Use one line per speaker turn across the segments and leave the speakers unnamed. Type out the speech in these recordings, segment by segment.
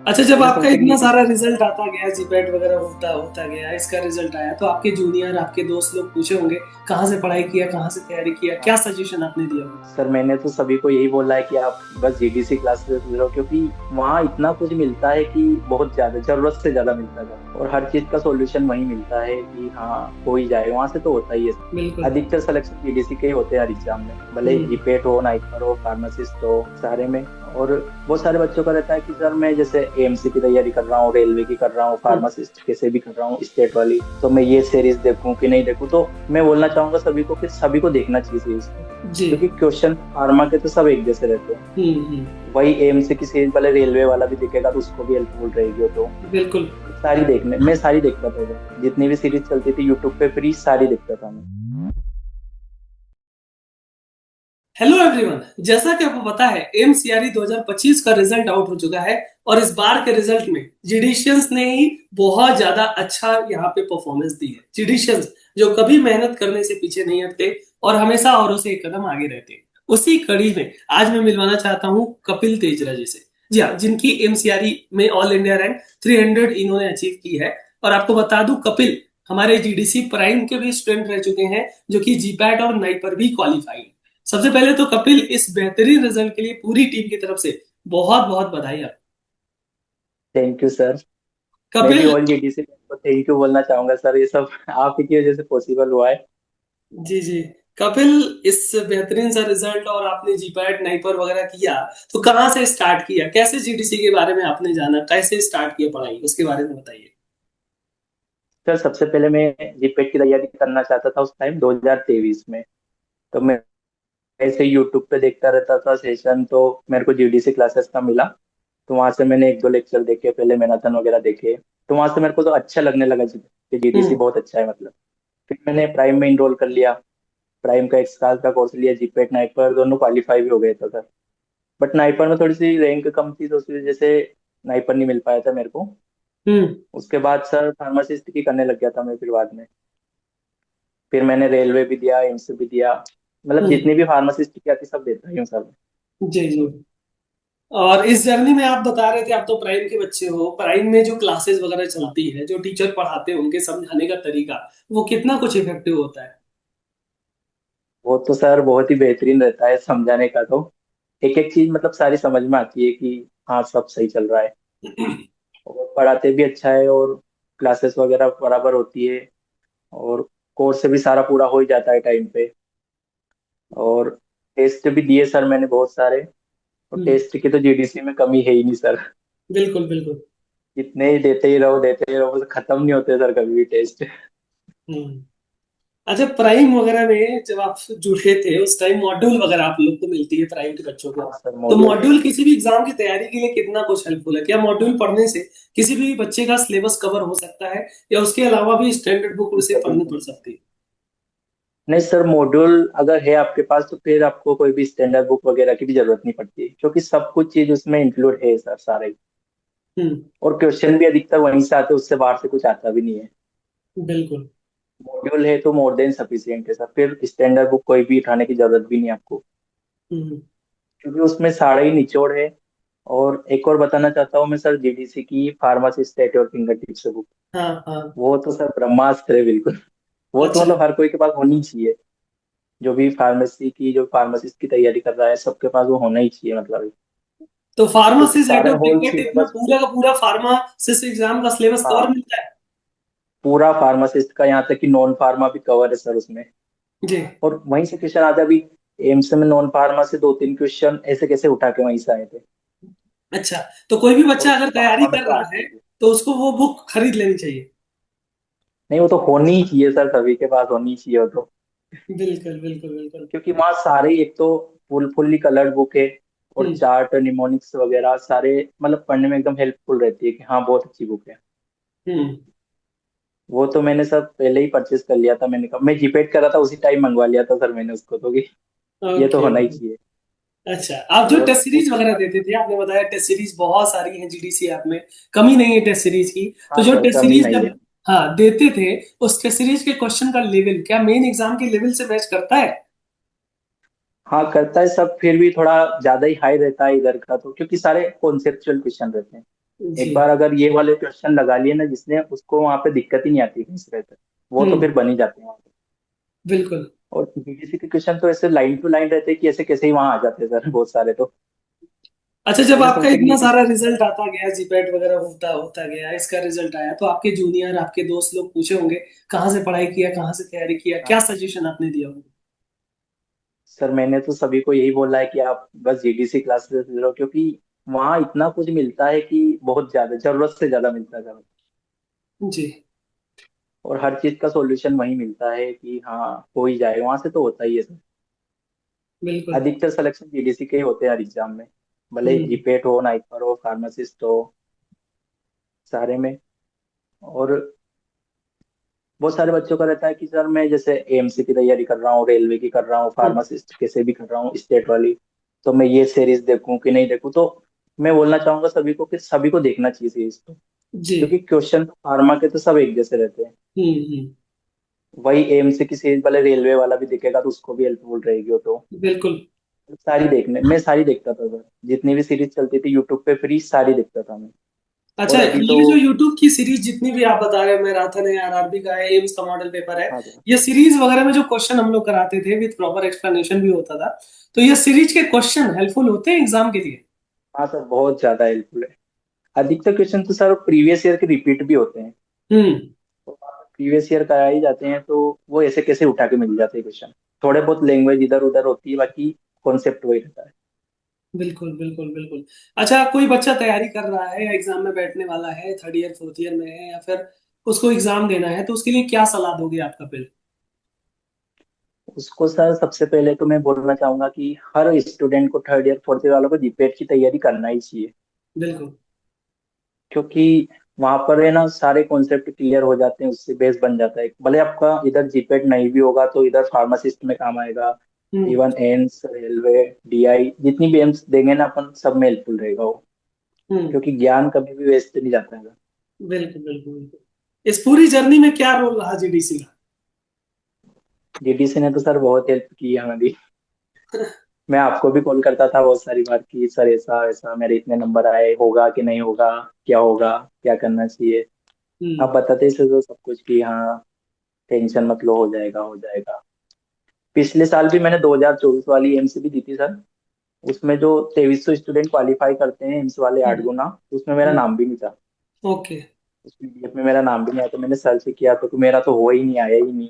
अच्छा, जब
मैंने
आपका
सोचा कि
इतना
ये भी
सारा
सीखना
रिजल्ट
चाहिए।
आता गया, जीपैट वगैरह होता होता गया, इसका रिजल्ट आया, तो आपके जूनियर, आपके दोस्त लोग पूछे होंगे कहाँ से पढ़ाई किया, कहाँ से तैयारी किया, क्या
हाँ
सजेशन आपने दिया होगा?
सर, मैंने तो सभी को यही बोला है कि आप बस जीडीसी क्लासेस लो, क्योंकि वहाँ इतना कुछ मिलता है कि बहुत ज्यादा, जरूरत से ज्यादा मिलता था, और हर चीज का सॉल्यूशन वहीं मिलता है कि हाँ हो ही जाएगा, वहां से तो होता ही है।
बिल्कुल।
अधिकतर सिलेक्शन जीडीसी के ही होते हैं हर एग्जाम में, भले
हम्म।
जीपेट हो, नाइपर हो, फार्मासिस्ट हो, सारे में। और बहुत सारे बच्चों का रहता है कि सर मैं जैसे एएमसी की तैयारी कर रहा हूँ, रेलवे की कर रहा हूँ,
हम्म।
फार्मासिस्ट कैसे भी कर रहा हूँ स्टेट वाली, तो मैं ये सीरीज देखूं कि नहीं देखूं। तो मैं बोलना चाहूंगा सभी को कि सभी को देखना चाहिए सीरीज को,
जी।
क्योंकि क्वेश्चन फार्मा के तो सब एक जैसे रहते हैं।
हम्म।
वही एएमसी की सीरीज वाले रेलवे वाला भी देखेगा तो उसको भी हेल्पफुल रहेगी वो तो।
बिल्कुल।
सारी देखने, मैं सारी देखता था उधर, जितनी भी सीरीज चलती थी यूट्यूब पे फ्री, सारी देखता था मैं।
हेलो एवरीवन, जैसा कि आपको पता है एमसीआरई 2025 का रिजल्ट आउट हो चुका है। और इस बार के रिजल्ट में जिडिशियंस ने ही बहुत ज्यादा अच्छा यहाँ पे परफॉर्मेंस दी है। जिडिशियंस जो कभी मेहनत करने से पीछे नहीं हटते और हमेशा औरों से एक कदम आगे रहते हैं। उसी कड़ी में आज मैं मिलवाना चाहता हूँ कपिल तेजरा जी से। जी हाँ, जिनकी एमसीआरई में ऑल इंडिया रैंक 300 इन्होंने अचीव की है। और आपको बता दूं, कपिल हमारे जीडीसी प्राइम के भी स्टूडेंट रह चुके हैं, जो कि जीपैट और नाइट पर भी क्वालिफाइड। सबसे पहले तो कपिल, इस बेहतरीन रिजल्ट के लिए पूरी टीम की तरफ से बहुत बहुत बधाई आपको।
Thank you sir. मैं भी
कपिल।
ऑल जीडीसी को थैंक यू बोलना चाहूंगा सर, ये सब आप ही की वजह से पॉसिबल हुआ है।
जी जी। कपिल, इस बेहतरीन सा रिजल्ट और आपने जीपैट नाइपर वगैरह किया, तो कहाँ से स्टार्ट किया, कैसे जीडीसी के बारे में आपने जाना, कैसे स्टार्ट किया पढ़ाई, उसके बारे में बताइए।
सर सबसे पहले मैं जीपेट की तैयारी करना चाहता था उस टाइम 2023 में। तो मैं ऐसे यूट्यूब पे देखता रहता था सेशन, तो मेरे को जीडीसी क्लासेस का मिला। तो वहां से मैंने एक दो लेक्चर देखे, पहले मैराथन वगैरह देखे। तो वहां से मेरे को तो अच्छा लगने लगा कि जीडीसी
हम्म।
बहुत अच्छा है मतलब। फिर मैंने प्राइम में इनरोल कर लिया। प्राइम का 1 साल का कोर्स लिया, जीपेट नाइपर दोनों क्वालिफाई भी हो गए थे सर। बट नाइपर में थोड़ी सी रैंक कम थी, तो उस वजह से नाइपर नहीं मिल पाया था मेरे को।
हम्म।
उसके बाद सर फार्मासिस्ट की करने लग गया था मैं फिर बाद में। फिर मैंने रेलवे भी दिया, एम्स भी दिया, मतलब
हम्म।
जितनी भी फार्मासिस्ट की आती सब देता ही हूँ सर।
जी जी। और इस जर्नी में आप बता रहे थे आप तो प्राइम के बच्चे हो, प्राइम में जो क्लासेस वगैरह
हाँ,
चलती है, जो टीचर पढ़ाते हैं, उनके समझाने का तरीका, वो कितना कुछ इफेक्टिव होता है?
वो तो सर बहुत ही बेहतरीन रहता है समझाने का तो। एक एक चीज मतलब सारी समझ में आती है कि हाँ सब सही चल रहा है। और पढ़ाते भी अच्छा है, और क्लासेस वगैरह बराबर होती है, और कोर्स से भी सारा पूरा हो ही जाता है टाइम पे। और टेस्ट भी दिए सर मैंने बहुत सारे। और
हम्म।
टेस्ट की तो जीडीसी में कमी है ही नहीं सर।
बिल्कुल बिल्कुल।
इतने ही देते ही रहो, बस खत्म नहीं होते सर कभी भी टेस्ट।
हम्म। अच्छा, प्राइम वगैरह में जब आप जुड़े थे उस टाइम मॉड्यूल वगैरह आप लोग को मिलती है प्राइम के बच्चों को,
हाँ सर,
तो
मॉड्यूल
मॉड्यूल
मिलती है।
किसी भी एग्जाम की तैयारी के लिए कितना कुछ हेल्पफुल है? क्या मॉड्यूल पढ़ने से किसी भी बच्चे का सिलेबस कवर हो सकता है, या उसके अलावा भी स्टैंडर्ड बुक
बिल्कुल
उसे
सर,
पढ़नी
बिल्कुल।
पड़ सकती है?
नहीं सर, मॉड्यूल अगर है आपके पास तो फिर आपको कोई भी स्टैंडर्ड बुक वगैरह की भी जरूरत नहीं पड़ती, क्योंकि सब कुछ चीज उसमें इंक्लूड है सर सारे।
हम्म।
और क्वेश्चन भी अधिकतर वहीं से आते हैं, उससे बाहर से कुछ आता भी नहीं है।
बिल्कुल।
मॉड्यूल है तो मोर देन सफिशियंट है सर, फिर स्टैंडर्ड बुक कोई भी उठाने की जरूरत भी नहीं आपको,
हम्म।
क्योंकि उसमें सारा ही निचोड़ है। और एक और बताना चाहता हूँ मैं सर, जीडीसी की फार्मासी स्टेट और फिंगर टिप्स बुक,
हाँ हाँ।
वो तो सर ब्रह्मास्त्र है बिल्कुल। वो तो
अच्छा,
मतलब हर कोई के पास होनी चाहिए। जो भी फार्मेसी की, जो फार्मासिस्ट की तैयारी कर रहा है, सबके पास वो होना ही चाहिए मतलब।
तो
क्योंकि
फार्मासिस्ट
सारे होल
एडवोकेट इसमें
सिलेबस
पूरा का पूरा फार्मासिस्ट एग्जाम का सिलेबस कवर
हाँ,
मिलता है?
पूरा फार्मासिस्ट का, यहाँ तक कि नॉन फार्मा भी कवर है सर उसमें।
जी।
और वहीं से क्वेश्चन आते, अभी एम्स में नॉन फार्मा से 2-3 क्वेश्चन ऐसे कैसे उठा के वहीं से आए थे।
अच्छा, तो कोई भी
और
बच्चा अगर तैयारी
फार्मा में
कर
तो
रहा
आते
है
ही थे।
तो उसको वो बुक खरीद लेनी चाहिए?
नहीं, वो तो होनी ही चाहिए सर, सभी के पास होनी चाहिए वो तो।
बिल्कुल बिल्कुल बिल्कुल।
क्योंकि वहाँ सारे ही, एक तो फुल्ली कलर्ड बुक है, और
हम्म।
चार्ट निमोनिक्स वगैरह सारे, मतलब पढ़ने में एकदम हेल्पफुल रहती है कि हाँ बहुत अच्छी बुक है।
हम्म।
वो तो मैंने सब पहले ही परचेज कर लिया था, मैंने कहा मैं जीपेट कर रहा था उसी टाइम मंगवा लिया था सर मैंने उसको तो, कि ये तो
ओके
होना ही
ओके।
चाहिए।
अच्छा, आप जो
और
टेस्ट सीरीज
उसके
वगैरह
बाद
देते थे, आपने बताया टेस्ट सीरीज बहुत सारी हैं जीडीसी ऐप में, कमी नहीं है टेस्ट सीरीज की। तो
हाँ
जो
सर,
टेस्ट
कमी
सीरीज
नहीं
जब
है।
हाँ देते थे, उस टेस्ट सीरीज के क्वेश्चन का लेवल क्या मेन एग्जाम के लेवल से मैच करता है?
हाँ करता है सब, फिर भी थोड़ा ज्यादा ही हाई रहता है इधर का तो, क्योंकि सारे कॉन्सेप्चुअल क्वेश्चन रहते हैं।
जी।
एक बार अगर ये वाले क्वेश्चन लगा लिए ना जिसने, उसको वहां पे दिक्कत ही नहीं आती कहीं से रहकर, वो तो
हम्म।
फिर बन ही जाते हैं वहाँ पे।
बिल्कुल।
और बीटीसी के क्वेश्चन तो ऐसे लाइन टू लाइन रहते हैं कि ऐसे कैसे ही वहां आ जाते हैं सर, बहुत सारे तो
अच्छा, जब
ऐसे
आपका
सोचते हैं कि
इतना
यूपीएससी
सारा
में
रिजल्ट आता गया, जीपैट वगैरह होता होता गया, इसका रिजल्ट आया, तो आपके जूनियर, आपके दोस्त लोग पूछे होंगे कहाँ से पढ़ाई किया, कहाँ से तैयारी किया, क्या
हाँ
सजेशन आपने दिया होगा?
सर, मैंने तो सभी को यही बोला है कि आप बस जीडीसी क्लासेस ले लो, क्योंकि वहाँ इतना कुछ मिलता है कि बहुत ज्यादा, जरूरत से ज्यादा मिलता है सर।
जी।
और हर चीज का सॉल्यूशन वहीं मिलता है कि हाँ हो ही जाए, वहां से तो होता ही है सर।
बिल्कुल।
अधिकतर सिलेक्शन जीडीसी के ही होते हैं हर एग्जाम में, भले
हम्म।
जीपेट हो, नाइपर हो, फार्मासिस्ट हो, सारे में। और बहुत सारे बच्चों का रहता है कि सर मैं जैसे एएमसी की तैयारी कर रहा हूँ, रेलवे की कर रहा हूँ,
हम्म।
फार्मासिस्ट कैसे भी कर रहा हूँ, स्टेट वाली, तो मैं ये सीरीज देखूं कि नहीं देखूं। तो मैं बोलना चाहूंगा सभी को कि सभी को देखना चाहिए सीरीज को,
जी।
क्योंकि क्वेश्चन फार्मा के तो सब एक जैसे रहते हैं।
हम्म।
वही एएमसी की सीरीज वाले रेलवे वाला भी दिखेगा तो उसको भी हेल्पफुल रहेगी वो तो।
बिल्कुल।
सारी देखने, मैं सारी देखता था सर, जितनी भी सीरीज चलती थी यूट्यूब पे फ्री, सारी देखता था मैं।
अच्छा,
और अभी तो
ये जो YouTube की सीरीज जितनी भी आप बता रहे हैं, मैराथन है, आरआरबी का है, एम्स का मॉडल पेपर है,
हाँ सर।
ये सीरीज वगैरह में जो क्वेश्चन हम लोग कराते थे विद प्रॉपर एक्सप्लेनेशन भी होता था, तो ये सीरीज के क्वेश्चन हेल्पफुल होते हैं एग्जाम के लिए?
हाँ सर, बहुत ज्यादा हेल्पफुल है। अधिकतर क्वेश्चन तो सर प्रीवियस ईयर के रिपीट भी होते हैं,
हम्म।
प्रीवियस ईयर कराए ही जाते हैं, तो वो ऐसे कैसे उठा के मिल जाते हैं क्वेश्चन। थोड़े बहुत लैंग्वेज इधर उधर होती है, बाकी कॉन्सेप्ट वही रहता है।
बिल्कुल बिल्कुल बिल्कुल। अच्छा, कोई बच्चा तैयारी कर रहा है या एग्जाम में बैठने वाला है, थर्ड ईयर फोर्थ ईयर में है, या फिर उसको एग्जाम देना है, तो उसके लिए क्या सलाह दोगे आपका फिर?
उसको सर सबसे पहले तो मैं बोलना चाहूंगा कि हर स्टूडेंट को, थर्ड ईयर फोर्थ ईयर वालों को जीपेट की तैयारी करना ही चाहिए।
बिल्कुल।
क्योंकि वहां पर है ना सारे कॉन्सेप्ट क्लियर हो जाते हैं, उससे बेस बन जाता है। भले आपका इधर जीपेट नहीं भी होगा तो इधर फार्मासिस्ट में काम आएगा।
हम्म।
इवन एम्स, रेलवे, डीआई, जितनी भी एम्स देंगे ना अपन, सब में हेल्पफुल रहेगा वो।
हम्म।
क्योंकि ज्ञान कभी भी वेस्ट नहीं जाता है।
बिल्कुल बिल्कुल बिल्कुल। इस पूरी जर्नी में क्या रोल रहा जीडीसी
जीडीसी ने तो सर बहुत हेल्प की है हमारी।
का?
मैं आपको भी कॉल करता था बहुत सारी बार कि सर ऐसा ऐसा मेरे इतने नंबर आए, होगा कि नहीं होगा, क्या होगा, क्या करना चाहिए। आप
हम्म।
बताते थे तो सब कुछ कि हाँ टेंशन मत लो, हो जाएगा हो जाएगा। पिछले साल भी मैंने 2024 वाली एम्स भी दी थी सर। उसमें जो 2300 स्टूडेंट क्वालिफाई करते हैं एम्स वाले, आठ
हम्म।
गुना, उसमें मेरा
हम्म।
नाम भी नहीं था।
ओके।
उस पीडीएफ में मेरा नाम भी नहीं आया, तो मैंने सर्च किया तो मेरा तो हो ही नहीं, आया ही नहीं।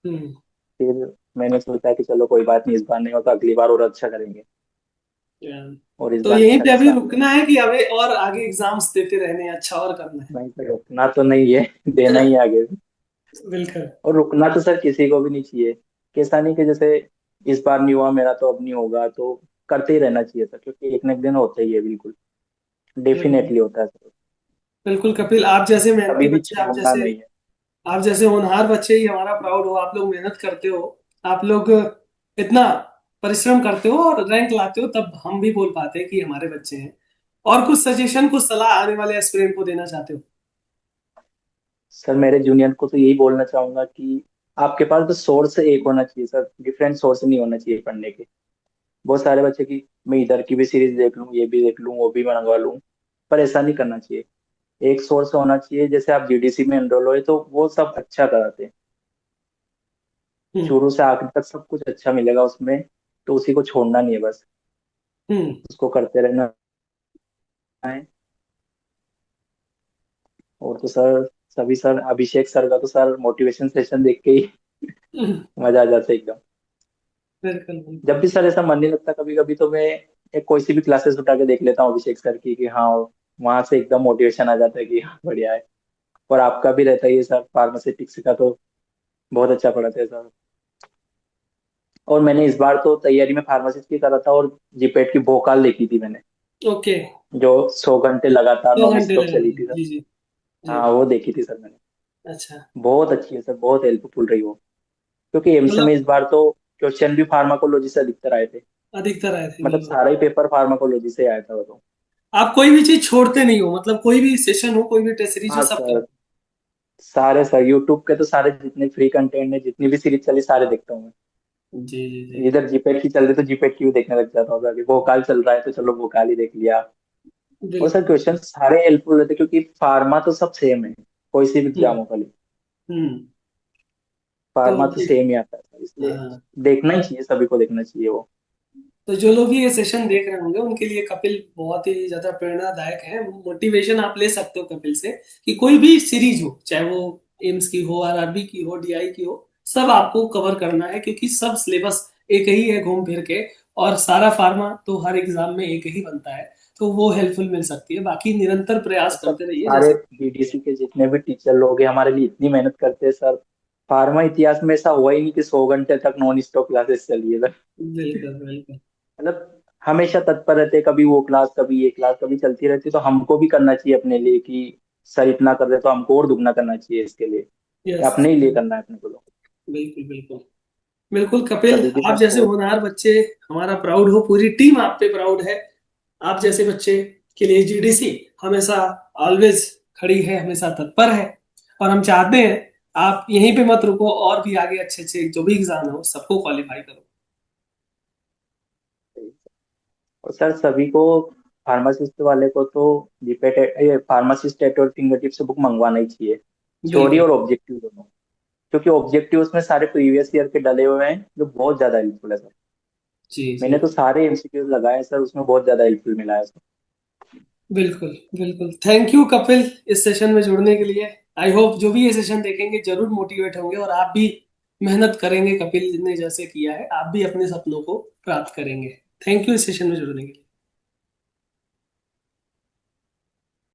हम्म।
फिर मैंने सोचा कि चलो कोई बात नहीं, इस बार नहीं होता अगली बार और अच्छा करेंगे।
Yeah.
और इस
तो
बार
यहीं
अच्छा
पे अभी
खासा आ गया।
रुकना है कि अभी और आगे एग्जाम्स देते रहने हैं, अच्छा और करना है?
नहीं सर, रुकना तो नहीं है, देना ही है आगे भी।
बिल्कुल।
और रुकना तो सर किसी को भी नहीं चाहिए। कैसा नहीं कि जैसे इस बार नहीं हुआ मेरा तो अब नहीं होगा, तो करते ही रहना चाहिए सर, क्योंकि एक न एक दिन होता ही है, बिल्कुल
बिल्कुल
डेफिनेटली होता है सर।
बिल्कुल कपिल, आप जैसे मेहनती
कभी भी
बच्चे,
छोड़ना नहीं है।
आप जैसे होनहार बच्चे ही हमारा प्राउड हो। आप लोग मेहनत करते हो, आप लोग इतना परिश्रम करते हो और रैंक लाते हो, तब हम भी बोल पाते हैं कि हमारे बच्चे हैं। और कुछ सजेशन, कुछ सलाह आने वाले एस्पिरेंट को देना चाहते हो?
सर मेरे जूनियर को तो यही बोलना चाहूंगा कि आपके पास तो सोर्स एक होना चाहिए सर, डिफरेंट सोर्स नहीं होना चाहिए पढ़ने के। बहुत सारे बच्चे की मैं इधर की भी सीरीज देख लूँ, ये भी देख लूँ, वो भी मंगवा लूँ, पर ऐसा नहीं करना चाहिए। एक सोर्स होना चाहिए। जैसे आप जीडीसी में एनरोल हुए तो वो सब अच्छा कराते हैं,
हम्म।
शुरू से आखिर तक सब कुछ अच्छा मिलेगा उसमें। तो उसी को छोड़ना नहीं है बस,
हम्म।
उसको करते रहना है। और तो सर सभी सर, अभिषेक सर का तो सर मोटिवेशन सेशन देख के ही
हम्म।
मजा आ जाता है एकदम।
बिल्कुल
जब
बिल्कुल।
भी सर ऐसा मन नहीं लगता कभी कभी, तो मैं एक कोई सी भी क्लासेस उठा के देख लेता हूँ अभिषेक सर की, कि हाँ वहां से एकदम मोटिवेशन आ जाता है कि हाँ बढ़िया है। और आपका भी रहता ही है सर, फार्मास्यूटिक्स का तो बहुत अच्छा पढ़ाते हैं सर। और मैंने इस बार तो तैयारी में फार्मासिस्ट की करा था, और जीपेट की भोकाल देखी थी मैंने,
ओके।
जो 100 घंटे लगातार
2 घंटे
नॉन स्टॉप
लगे
चली
थे,
थी सर।
जी जी। जी।
हाँ वो देखी थी सर मैंने।
अच्छा।
बहुत अच्छी है सर, बहुत हेल्पफुल रही वो। क्योंकि एम्स में
मतलब
इस बार तो क्वेश्चन भी फार्माकोलॉजी से अधिकतर आए थे।
अधिकतर आए थे,
मतलब
बिल्कुल।
सारा ही पेपर फार्माकोलॉजी से आया था वो तो।
आप कोई भी चीज छोड़ते नहीं हो, मतलब कोई भी सेशन हो, कोई भी टेस्ट सीरीज हो,
हाँ
सब
सर,
करते
सारे सर यूट्यूब के तो सारे जितने फ्री कंटेंट है, जितनी भी सीरीज चली, सारे देखता हूँ
हो। जी जी जी।
मैं। इधर जीपेट की चल रही तो जीपेट की भी देखने लग जाता हूँ, अभी भोकाल चल रहा है तो चलो भोकाल ही देख लिया। और सर
बिल्कुल।
क्वेश्चन सारे हेल्पफुल रहते हैं, क्योंकि फार्मा तो सब सेम है, कोई सी भी
हम्म।
एग्जाम हो खाली,
हम्म। तो
फार्मा तो सेम ही आता है सर, इसलिए
हाँ,
देखना ही चाहिए, सभी को देखना चाहिए वो।
तो जो लोग भी ये सेशन देख रहे होंगे उनके लिए कपिल बहुत ही ज्यादा प्रेरणादायक है। मोटिवेशन आप ले सकते हो कपिल से, कि कोई भी सीरीज हो, चाहे वो एम्स की हो, आरआरबी की हो, डीआई की हो, सब आपको कवर करना है, क्योंकि सब सिलेबस एक ही है घूम फिर के। और सारा फार्मा तो हर एग्जाम में एक ही बनता है, तो वो हेल्पफुल मिल सकती है। बाकी निरंतर
और
प्रयास
सब
करते रहिए
सारे
जैसे।
बीडीसी के जितने भी टीचर लोग हैं हमारे लिए इतनी मेहनत करते हैं सर। फार्मा इतिहास में ऐसा हुआ ही नहीं कि 100 घंटे तक नॉन स्टॉप क्लासेस चली है सर।
बिल्कुल बिल्कुल।
मतलब हमेशा तत्पर रहते, कभी वो क्लास कभी ये क्लास कभी चलती रहती, तो हमको भी करना चाहिए अपने लिए कि सर इतना कर रहे तो हमको और दुगना करना चाहिए इसके लिए,
यस।
अपने ही लिए करना है अपने को तो।
बिल्कुल बिल्कुल। बिल्कुल कपिल,
कभी भी
आप
सर
जैसे
छोड़।
होनहार बच्चे हमारा प्राउड हो, पूरी टीम आप पे प्राउड है। आप जैसे बच्चे के लिए जीडीसी हमेशा ऑलवेज खड़ी है, हमेशा तत्पर है। और हम चाहते हैं आप यहीं पे मत रुको, और भी आगे अच्छे अच्छे जो भी एग्जाम हो सबको क्वालिफाई करो।
और सर सभी को, फार्मासिस्ट वाले को तो जीपेट, ये फार्मासिस्ट एट और फिंगर टिप से बुक मंगवाना ही चाहिए, थ्योरी
बिल्कुल।
और ऑब्जेक्टिव दोनों। क्योंकि ऑब्जेक्टिव उसमें सारे प्रीवियस ईयर के डले हुए हैं, जो बहुत ज्यादा हेल्पफुल है सर।
जी जी।
मैंने तो सारे एमसीक्यूज लगाए सर, उसमें बहुत ज्यादा हेल्पफुल मिला है सर।
बिल्कुल बिल्कुल। थैंक यू कपिल इस सेशन में जुड़ने के लिए। आई होप जो भी ये सेशन देखेंगे जरूर मोटिवेट होंगे, और आप भी मेहनत करेंगे कपिल ने जैसे किया है, आप भी अपने सपनों को प्राप्त करेंगे। थैंक यू इस सेशन में जुड़ने के लिए।